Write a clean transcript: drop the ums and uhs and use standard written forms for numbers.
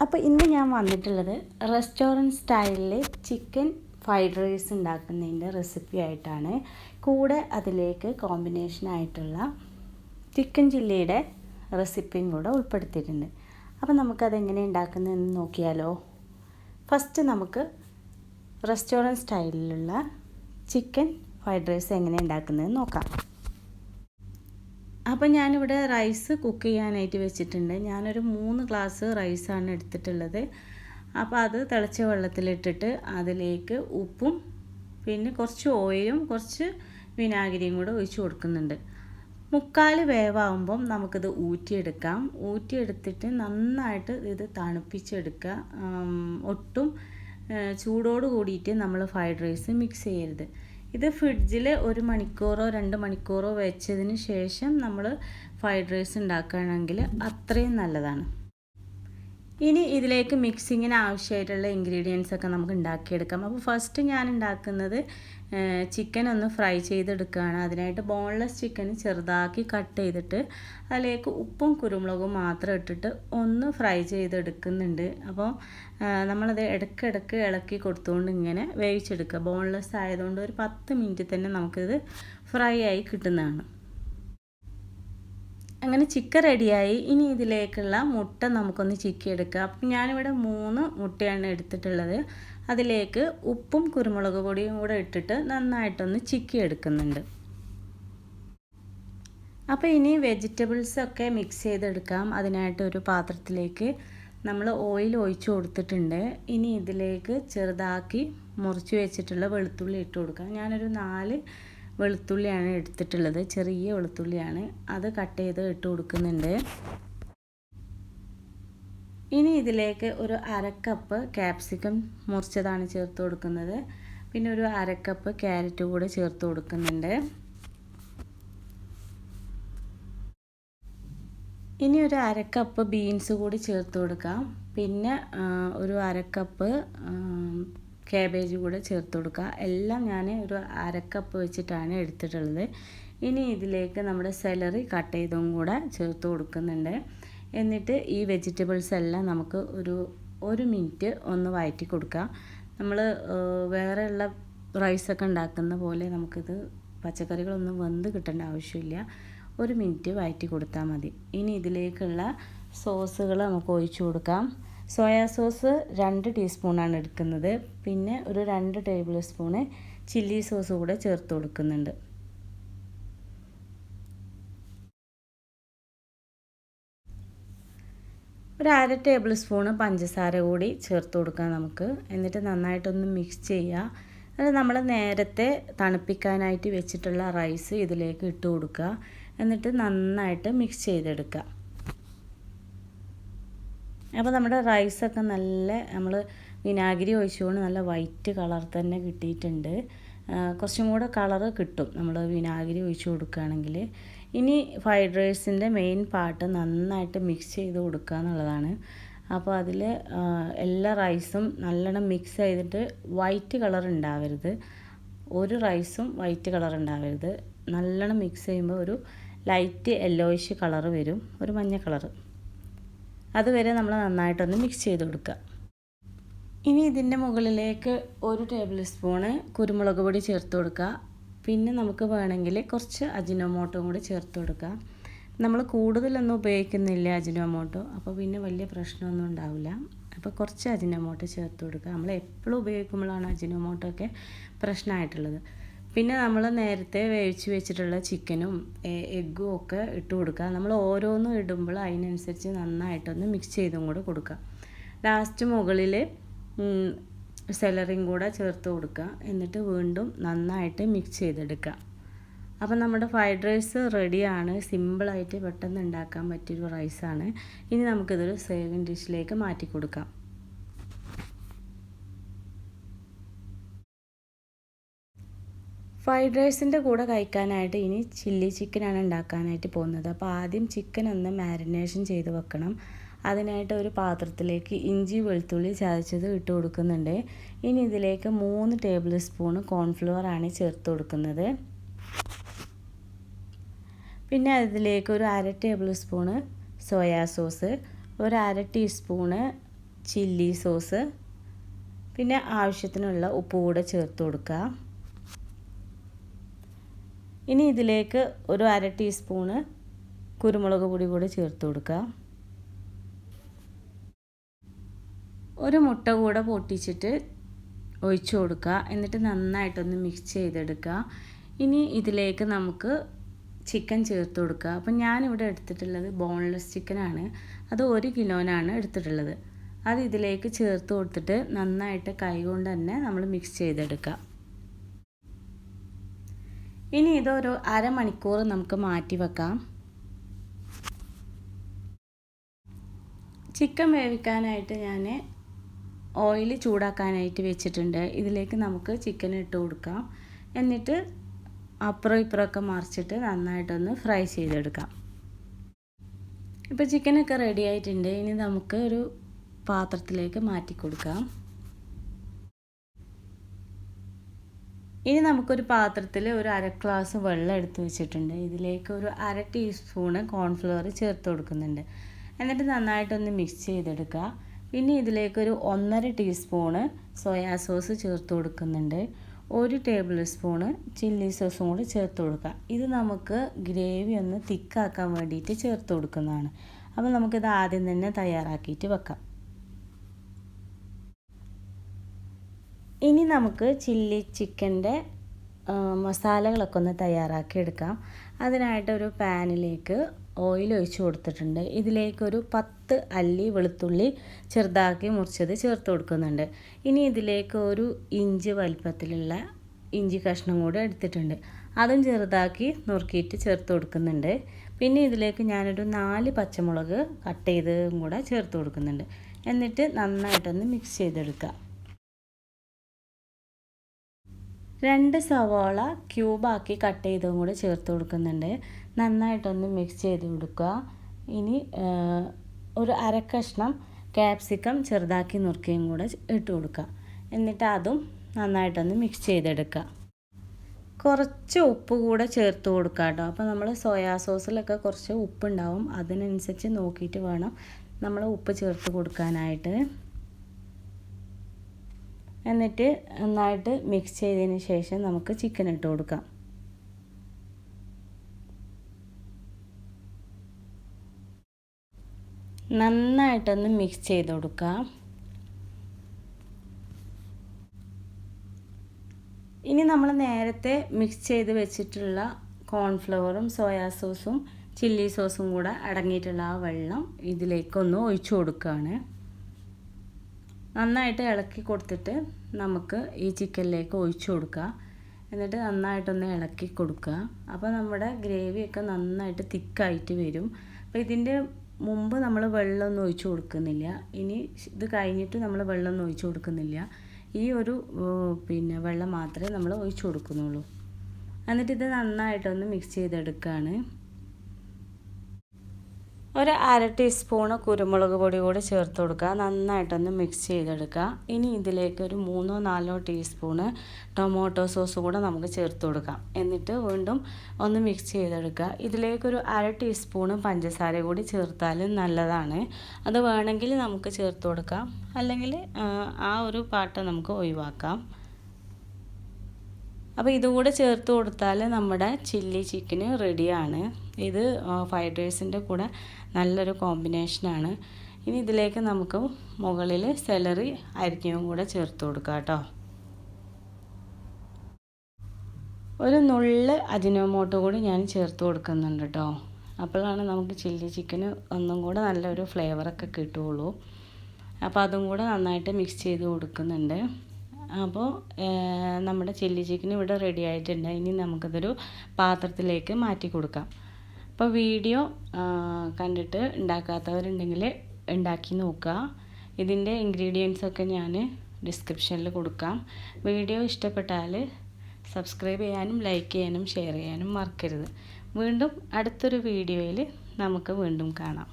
അപ്പോൾ ഇന്ന് ഞാൻ വന്നിട്ടുള്ളത് റെസ്റ്റോറൻറ്റ് സ്റ്റൈലിൽ ചിക്കൻ ഫ്രൈഡ് റൈസ് ഉണ്ടാക്കുന്നതിൻ്റെ റെസിപ്പി ആയിട്ടാണ്. കൂടെ അതിലേക്ക് കോമ്പിനേഷനായിട്ടുള്ള ചിക്കൻ ചില്ലിയുടെ റെസിപ്പിയും കൂടെ ഉൾപ്പെടുത്തിയിട്ടുണ്ട്. അപ്പോൾ നമുക്കതെങ്ങനെ ഉണ്ടാക്കുന്നതെന്ന് നോക്കിയാലോ. ഫസ്റ്റ് നമുക്ക് റെസ്റ്റോറൻറ്റ് സ്റ്റൈലിലുള്ള ചിക്കൻ ഫ്രൈഡ് റൈസ് എങ്ങനെ ഉണ്ടാക്കുന്നതെന്ന് നോക്കാം. അപ്പോൾ ഞാനിവിടെ റൈസ് കുക്ക് ചെയ്യാനായിട്ട് വെച്ചിട്ടുണ്ട്. ഞാനൊരു 3 ഗ്ലാസ് റൈസാണ് എടുത്തിട്ടുള്ളത്. അപ്പോൾ അത് തിളച്ച വെള്ളത്തിലിട്ടിട്ട് അതിലേക്ക് ഉപ്പും പിന്നെ കുറച്ച് ഓയിലും കുറച്ച് വിനാഗിരിയും കൂടെ ഒഴിച്ച് കൊടുക്കുന്നുണ്ട്. 3/4 വേവാകുമ്പം നമുക്കിത് ഊറ്റിയെടുക്കാം. ഊറ്റിയെടുത്തിട്ട് നന്നായിട്ട് ഇത് തണുപ്പിച്ചെടുക്കുക. ഒട്ടും ചൂടോട് കൂടിയിട്ട് നമ്മൾ ഫ്രൈഡ് റൈസ് മിക്സ് ചെയ്യരുത്. ഇത് ഫ്രിഡ്ജിൽ 1 മണിക്കൂറോ 2 മണിക്കൂറോ വെച്ചതിന് ശേഷം നമ്മൾ ഫ്രൈഡ് റൈസ് ഉണ്ടാക്കുകയാണെങ്കിൽ അത്രയും നല്ലതാണ്. ഇനി ഇതിലേക്ക് മിക്സിങ്ങിന് ആവശ്യമായിട്ടുള്ള ഇൻഗ്രീഡിയൻസ് ഒക്കെ നമുക്ക് ഉണ്ടാക്കിയെടുക്കാം. അപ്പോൾ ഫസ്റ്റ് ഞാൻ ഉണ്ടാക്കുന്നത് ചിക്കൻ ഒന്ന് ഫ്രൈ ചെയ്തെടുക്കുകയാണ്. അതിനായിട്ട് ബോൺലെസ് ചിക്കൻ ചെറുതാക്കി കട്ട് ചെയ്തിട്ട് അതിലേക്ക് ഉപ്പും കുരുമുളകും മാത്രം ഇട്ടിട്ട് ഒന്ന് ഫ്രൈ ചെയ്തെടുക്കുന്നുണ്ട്. അപ്പോൾ നമ്മളത് ഇടയ്ക്കിടയ്ക്ക് ഇളക്കി കൊടുത്തുകൊണ്ട് ഇങ്ങനെ വേവിച്ചെടുക്കുക. ബോൺലെസ് ആയതുകൊണ്ട് ഒരു 10 മിനിറ്റ് തന്നെ നമുക്കിത് ഫ്രൈ ആയി കിട്ടുന്നതാണ്. അങ്ങനെ ചിക്കൻ റെഡിയായി. ഇനി ഇതിലേക്കുള്ള മുട്ട നമുക്കൊന്ന് ചിക്കിയെടുക്കുക. അപ്പം ഞാനിവിടെ 3 മുട്ടയാണ് എടുത്തിട്ടുള്ളത്. അതിലേക്ക് ഉപ്പും കുരുമുളക് പൊടിയും കൂടെ ഇട്ടിട്ട് നന്നായിട്ടൊന്ന് ചിക്കിയെടുക്കുന്നുണ്ട്. അപ്പോൾ ഇനി വെജിറ്റബിൾസൊക്കെ മിക്സ് ചെയ്തെടുക്കാം. അതിനായിട്ട് ഒരു പാത്രത്തിലേക്ക് നമ്മൾ ഓയിൽ ഒഴിച്ച് കൊടുത്തിട്ടുണ്ട്. ഇനി ഇതിലേക്ക് ചെറുതാക്കി മുറിച്ച് വെച്ചിട്ടുള്ള വെളുത്തുള്ളി ഇട്ട് കൊടുക്കാം. ഞാനൊരു 4 വെളുത്തുള്ളിയാണ് എടുത്തിട്ടുള്ളത്. ചെറിയ വെളുത്തുള്ളിയാണ്. അത് കട്ട് ചെയ്ത് ഇട്ട് കൊടുക്കുന്നുണ്ട്. ഇനി ഇതിലേക്ക് ഒരു 1/2 കപ്പ് ക്യാപ്സിക്കം മുറിച്ചതാണ് ചേർത്ത് കൊടുക്കുന്നത്. പിന്നെ ഒരു 1/2 കപ്പ് ക്യാരറ്റ് കൂടെ ചേർത്ത് കൊടുക്കുന്നുണ്ട്. ഇനി ഒരു 1/2 കപ്പ് ബീൻസ് കൂടി ചേർത്ത് കൊടുക്കാം. പിന്നെ ഒരു 1/2 കപ്പ് കാബേജ് കൂടെ ചേർത്ത് കൊടുക്കുക. എല്ലാം ഞാൻ ഒരു 1/2 കപ്പ് വെച്ചിട്ടാണ് എടുത്തിട്ടുള്ളത്. ഇനി ഇതിലേക്ക് നമ്മുടെ സെലറി കട്ട് ചെയ്തും കൂടെ ചേർത്ത് കൊടുക്കുന്നുണ്ട്. എന്നിട്ട് ഈ വെജിറ്റബിൾസ് എല്ലാം നമുക്ക് ഒരു 1 മിനിറ്റ് ഒന്ന് വഴറ്റി കൊടുക്കുക. നമ്മൾ വേറെയുള്ള റൈസൊക്കെ ഉണ്ടാക്കുന്ന പോലെ നമുക്കിത് പച്ചക്കറികളൊന്നും വെന്ത് കിട്ടേണ്ട ആവശ്യമില്ല. 1 മിനിറ്റ് വഴറ്റി കൊടുത്താൽ മതി. ഇനി ഇതിലേക്കുള്ള സോസുകൾ നമുക്ക് ഒഴിച്ചു കൊടുക്കാം. സോയാ സോസ് 2 ടീസ്പൂണാണ് എടുക്കുന്നത്. പിന്നെ ഒരു 2 ടേബിൾ സ്പൂണ് ചില്ലി സോസ് കൂടെ ചേർത്ത് കൊടുക്കുന്നുണ്ട്. ഒരു 1/2 ടേബിൾ സ്പൂണ് പഞ്ചസാര കൂടി ചേർത്ത് കൊടുക്കാം നമുക്ക്. എന്നിട്ട് നന്നായിട്ടൊന്ന് മിക്സ് ചെയ്യുക. അത് നമ്മൾ നേരത്തെ തണുപ്പിക്കാനായിട്ട് വെച്ചിട്ടുള്ള റൈസ് ഇതിലേക്ക് ഇട്ട് കൊടുക്കുക. എന്നിട്ട് നന്നായിട്ട് മിക്സ് ചെയ്തെടുക്കുക. അപ്പോൾ നമ്മുടെ റൈസൊക്കെ നല്ല നമ്മൾ വിനാഗിരി ഒഴിച്ചുകൊണ്ട് നല്ല വൈറ്റ് കളർ തന്നെ കിട്ടിയിട്ടുണ്ട്. കുറച്ചും കൂടെ കളറ് കിട്ടും നമ്മൾ വിനാഗിരി ഒഴിച്ച് കൊടുക്കുകയാണെങ്കിൽ. ഇനി ഫ്രൈഡ് റൈസിൻ്റെ മെയിൻ പാർട്ട് നന്നായിട്ട് മിക്സ് ചെയ്ത് കൊടുക്കുക എന്നുള്ളതാണ്. അപ്പോൾ അതിൽ എല്ലാ റൈസും നല്ലോണം മിക്സ് ചെയ്തിട്ട് വൈറ്റ് കളർ ഉണ്ടാവരുത്. ഒരു റൈസും വൈറ്റ് കളർ ഉണ്ടാവരുത്. നല്ലോണം മിക്സ് ചെയ്യുമ്പോൾ ഒരു ലൈറ്റ് യെല്ലോയിഷ് കളറ് വരും, ഒരു മഞ്ഞ കളറ്. അതുവരെ നമ്മൾ നന്നായിട്ടൊന്ന് മിക്സ് ചെയ്ത് കൊടുക്കുക. ഇനി ഇതിൻ്റെ മുകളിലേക്ക് 1 ടേബിൾ സ്പൂണ് കുരുമുളക് പൊടി ചേർത്ത് കൊടുക്കുക. പിന്നെ നമുക്ക് വേണമെങ്കിൽ കുറച്ച് അജിനോമോട്ടോ കൂടി ചേർത്ത് കൊടുക്കുക. നമ്മൾ കൂടുതലൊന്നും ഉപയോഗിക്കുന്നില്ല അജിനോമോട്ടോ, അപ്പോൾ പിന്നെ വലിയ പ്രശ്നമൊന്നും ഉണ്ടാവില്ല. അപ്പോൾ കുറച്ച് അജിനോമോട്ടോ ചേർത്ത് കൊടുക്കുക. നമ്മൾ എപ്പോഴും ഉപയോഗിക്കുമ്പോഴാണ് അജിനോമോട്ടോ ഒക്കെ പ്രശ്നമായിട്ടുള്ളത്. പിന്നെ നമ്മൾ നേരത്തെ വേവിച്ച് വെച്ചിട്ടുള്ള ചിക്കനും എഗ്ഗും ഒക്കെ ഇട്ട് കൊടുക്കുക. നമ്മൾ ഓരോന്നും ഇടുമ്പോൾ അതിനനുസരിച്ച് നന്നായിട്ടൊന്ന് മിക്സ് ചെയ്തും കൂടെ കൊടുക്കുക. ലാസ്റ്റ് മുകളിൽ സെലറിയും കൂടെ ചേർത്ത് കൊടുക്കുക. എന്നിട്ട് വീണ്ടും നന്നായിട്ട് മിക്സ് ചെയ്തെടുക്കുക. അപ്പോൾ നമ്മുടെ ഫ്രൈഡ് റൈസ് റെഡിയാണ്. സിമ്പിളായിട്ട് പെട്ടെന്ന് ഉണ്ടാക്കാൻ പറ്റിയൊരു റൈസാണ്. ഇനി നമുക്കിതൊരു സേവിങ് ഡിഷിലേക്ക് മാറ്റി കൊടുക്കാം. ഫ്രൈഡ് റൈസിൻ്റെ കൂടെ കഴിക്കാനായിട്ട് ഇനി ചില്ലി ചിക്കനാണ് ഉണ്ടാക്കാനായിട്ട് പോകുന്നത്. അപ്പോൾ ആദ്യം ചിക്കൻ ഒന്ന് മാരിനേഷൻ ചെയ്ത് വെക്കണം. അതിനായിട്ട് ഒരു പാത്രത്തിലേക്ക് ഇഞ്ചി വെളുത്തുള്ളി ചതച്ചത് ഇട്ട് കൊടുക്കുന്നുണ്ട്. ഇനി ഇതിലേക്ക് 3 ടേബിൾ സ്പൂണ് കോൺഫ്ലവർ ആണ് ചേർത്ത് കൊടുക്കുന്നത്. പിന്നെ അതിലേക്ക് ഒരു 1/2 ടേബിൾ സ്പൂണ് സോയാ സോസ്, ഒരു 1/2 ടീസ്പൂണ് ചില്ലി സോസ്, പിന്നെ ആവശ്യത്തിനുള്ള ഉപ്പ് കൂടെ ചേർത്ത് കൊടുക്കുക. ഇനി ഇതിലേക്ക് ഒരു 1/2 ടീസ്പൂണ് കുരുമുളക് പൊടി കൂടി ചേർത്ത് കൊടുക്കുക. ഒരു മുട്ട കൂടെ പൊട്ടിച്ചിട്ട് ഒഴിച്ചു കൊടുക്കുക. എന്നിട്ട് നന്നായിട്ടൊന്ന് മിക്സ് ചെയ്തെടുക്കുക. ഇനി ഇതിലേക്ക് നമുക്ക് ചിക്കൻ ചേർത്ത് കൊടുക്കുക. അപ്പം ഞാനിവിടെ എടുത്തിട്ടുള്ളത് ബോൺലെസ് ചിക്കനാണ്. അത് 1 കിലോനാണ് എടുത്തിട്ടുള്ളത്. അത് ഇതിലേക്ക് ചേർത്ത് കൊടുത്തിട്ട് നന്നായിട്ട് കൈകൊണ്ട് തന്നെ നമ്മൾ മിക്സ് ചെയ്തെടുക്കുക. ഇനി ഇതൊരു അരമണിക്കൂർ നമുക്ക് മാറ്റി വെക്കാം. ചിക്കൻ വേവിക്കാനായിട്ട് ഞാൻ ഓയിൽ ചൂടാക്കാനായിട്ട് വെച്ചിട്ടുണ്ട്. ഇതിലേക്ക് നമുക്ക് ചിക്കൻ ഇട്ട് കൊടുക്കാം. എന്നിട്ട് അപ്പുറം ഇപ്പുറമൊക്കെ മറിച്ചിട്ട് നന്നായിട്ടൊന്ന് ഫ്രൈ ചെയ്തെടുക്കാം. ഇപ്പോൾ ചിക്കനൊക്കെ റെഡി ആയിട്ടുണ്ട്. ഇനി നമുക്ക് ഒരു പാത്രത്തിലേക്ക് മാറ്റി കൊടുക്കാം. ഇനി നമുക്കൊരു പാത്രത്തിൽ ഒരു 1/2 ഗ്ലാസ് വെള്ളം എടുത്ത് വെച്ചിട്ടുണ്ട്. ഇതിലേക്ക് ഒരു 1/2 ടീസ്പൂണ് കോൺഫ്ലവർ ചേർത്ത് കൊടുക്കുന്നുണ്ട്. എന്നിട്ട് നന്നായിട്ടൊന്ന് മിക്സ് ചെയ്തെടുക്കുക. പിന്നെ ഇതിലേക്കൊരു 1.5 ടീസ്പൂണ് സോയാ സോസ് ചേർത്ത് കൊടുക്കുന്നുണ്ട്. 1 ടേബിൾ സ്പൂണ് ചില്ലി സോസും കൂടി ചേർത്ത് കൊടുക്കുക. ഇത് നമുക്ക് ഗ്രേവി ഒന്ന് തിക്കാക്കാൻ വേണ്ടിയിട്ട് ചേർത്ത് കൊടുക്കുന്നതാണ്. അപ്പോൾ നമുക്കിത് ആദ്യം തന്നെ തയ്യാറാക്കിയിട്ട് വെക്കാം. ഇനി നമുക്ക് ചില്ലി ചിക്കൻ്റെ മസാലകളൊക്കെ ഒന്ന് തയ്യാറാക്കി എടുക്കാം. അതിനായിട്ട് ഒരു പാനിലേക്ക് ഓയിൽ ഒഴിച്ച് കൊടുത്തിട്ടുണ്ട്. ഇതിലേക്കൊരു 10 അല്ലി വെളുത്തുള്ളി ചെറുതാക്കി മുറിച്ചത് ചേർത്ത് കൊടുക്കുന്നുണ്ട്. ഇനി ഇതിലേക്ക് ഒരു ഇഞ്ച് വലിപ്പത്തിലുള്ള ഇഞ്ചി കഷ്ണം കൂടി എടുത്തിട്ടുണ്ട്. അതും ചെറുതാക്കി നുറുക്കിയിട്ട് ചേർത്ത് കൊടുക്കുന്നുണ്ട്. പിന്നെ ഇതിലേക്ക് ഞാനൊരു 4 പച്ചമുളക് കട്ട് ചെയ്തതും കൂടെ ചേർത്ത് കൊടുക്കുന്നുണ്ട്. എന്നിട്ട് നന്നായിട്ടൊന്ന് മിക്സ് ചെയ്തെടുക്കുക. 2 സവാള ക്യൂബാക്കി കട്ട് ചെയ്തതും കൂടെ ചേർത്ത് കൊടുക്കുന്നുണ്ട്. നന്നായിട്ടൊന്ന് മിക്സ് ചെയ്ത് കൊടുക്കുക. ഇനി ഒരു 1/2 കഷ്ണം ക്യാപ്സിക്കം ചെറുതാക്കി നുറുക്കിയും കൂടെ ഇട്ട് കൊടുക്കുക. എന്നിട്ട് അതും നന്നായിട്ടൊന്ന് മിക്സ് ചെയ്തെടുക്കുക. കുറച്ച് ഉപ്പ് കൂടെ ചേർത്ത് കൊടുക്കുക കേട്ടോ. അപ്പോൾ നമ്മൾ സോയാ സോസിലൊക്കെ കുറച്ച് ഉപ്പുണ്ടാവും. അതിനനുസരിച്ച് നോക്കിയിട്ട് വേണം നമ്മൾ ഉപ്പ് ചേർത്ത് കൊടുക്കാനായിട്ട്. എന്നിട്ട് നന്നായിട്ട് മിക്സ് ചെയ്തതിന് ശേഷം നമുക്ക് ചിക്കൻ ഇട്ട് കൊടുക്കാം. നന്നായിട്ടൊന്ന് മിക്സ് ചെയ്ത് കൊടുക്കാം. ഇനി നമ്മൾ നേരത്തെ മിക്സ് ചെയ്ത് വെച്ചിട്ടുള്ള കോൺഫ്ലവറും സോയാ സോസും ചില്ലി സോസും കൂടെ അടങ്ങിയിട്ടുള്ള ആ വെള്ളം ഇതിലേക്കൊന്ന് ഒഴിച്ചു കൊടുക്കുകയാണ്. നന്നായിട്ട് ഇളക്കി കൊടുത്തിട്ട് നമുക്ക് ഈ ചിക്കനിലേക്ക് ഒഴിച്ചു കൊടുക്കുക. എന്നിട്ട് നന്നായിട്ടൊന്ന് ഇളക്കി കൊടുക്കുക. അപ്പോൾ നമ്മുടെ ഗ്രേവിയൊക്കെ നന്നായിട്ട് തിക്കായിട്ട് വരും. അപ്പോൾ ഇതിൻ്റെ മുമ്പ് നമ്മൾ വെള്ളമൊന്നും ഒഴിച്ചു കൊടുക്കുന്നില്ല. ഇനി ഇത് കഴിഞ്ഞിട്ട് നമ്മൾ വെള്ളമൊന്നും ഒഴിച്ചു കൊടുക്കുന്നില്ല. ഈ ഒരു വെള്ളം മാത്രമേ നമ്മൾ ഒഴിച്ചു കൊടുക്കുന്നുള്ളൂ. എന്നിട്ട് ഇത് നന്നായിട്ടൊന്ന് മിക്സ് ചെയ്തെടുക്കുകയാണ്. ഒരു 1/2 ടീസ്പൂണ് കുരുമുളക് പൊടി കൂടി ചേർത്ത് കൊടുക്കുക. നന്നായിട്ടൊന്ന് മിക്സ് ചെയ്തെടുക്കുക. ഇനി ഇതിലേക്ക് ഒരു 3-4 ടീസ്പൂണ് ടൊമാറ്റോ സോസ് കൂടെ നമുക്ക് ചേർത്ത് കൊടുക്കാം. എന്നിട്ട് വീണ്ടും ഒന്ന് മിക്സ് ചെയ്തെടുക്കുക. ഇതിലേക്കൊരു 1/2 ടീസ്പൂണ് പഞ്ചസാര കൂടി ചേർത്താൽ നല്ലതാണ്. അത് വേണമെങ്കിൽ നമുക്ക് ചേർത്ത് കൊടുക്കാം, അല്ലെങ്കിൽ ആ ഒരു പാട്ട് നമുക്ക് ഒഴിവാക്കാം. അപ്പോൾ ഇതുകൂടെ ചേർത്ത് കൊടുത്താൽ നമ്മുടെ ചില്ലി ചിക്കന് റെഡിയാണ്. ഇത് ഫ്രൈഡ് റൈസിൻ്റെ കൂടെ നല്ലൊരു കോമ്പിനേഷനാണ്. ഇനി ഇതിലേക്ക് നമുക്ക് മുകളിൽ സെലറി അരിഞ്ഞതും കൂടെ ചേർത്ത് കൊടുക്കാം കേട്ടോ. ഒരു നുള്ള് അജിനോമോട്ടോ കൂടി ഞാൻ ചേർത്ത് കൊടുക്കുന്നുണ്ട് കേട്ടോ. അപ്പോഴാണ് നമുക്ക് ചില്ലി ചിക്കന് ഒന്നും കൂടെ നല്ലൊരു ഫ്ലേവറൊക്കെ കിട്ടുകയുള്ളൂ. അപ്പോൾ അതും കൂടെ നന്നായിട്ട് മിക്സ് ചെയ്ത് കൊടുക്കുന്നുണ്ട്. അപ്പോൾ നമ്മുടെ ചില്ലി ചിക്കൻ ഇവിടെ റെഡി ആയിട്ടുണ്ട്. ഇനി നമുക്കതൊരു പാത്രത്തിലേക്ക് മാറ്റി കൊടുക്കാം. അപ്പോൾ വീഡിയോ കണ്ടിട്ട് ഉണ്ടാക്കാത്തവരുണ്ടെങ്കിൽ ഉണ്ടാക്കി നോക്കുക. ഇതിൻ്റെ ഇൻഗ്രീഡിയൻസൊക്കെ ഞാൻ ഡിസ്ക്രിപ്ഷനിൽ കൊടുക്കാം. വീഡിയോ ഇഷ്ടപ്പെട്ടാൽ സബ്സ്ക്രൈബ് ചെയ്യാനും ലൈക്ക് ചെയ്യാനും ഷെയർ ചെയ്യാനും മറക്കരുത്. വീണ്ടും അടുത്തൊരു വീഡിയോയിൽ നമുക്ക് വീണ്ടും കാണാം.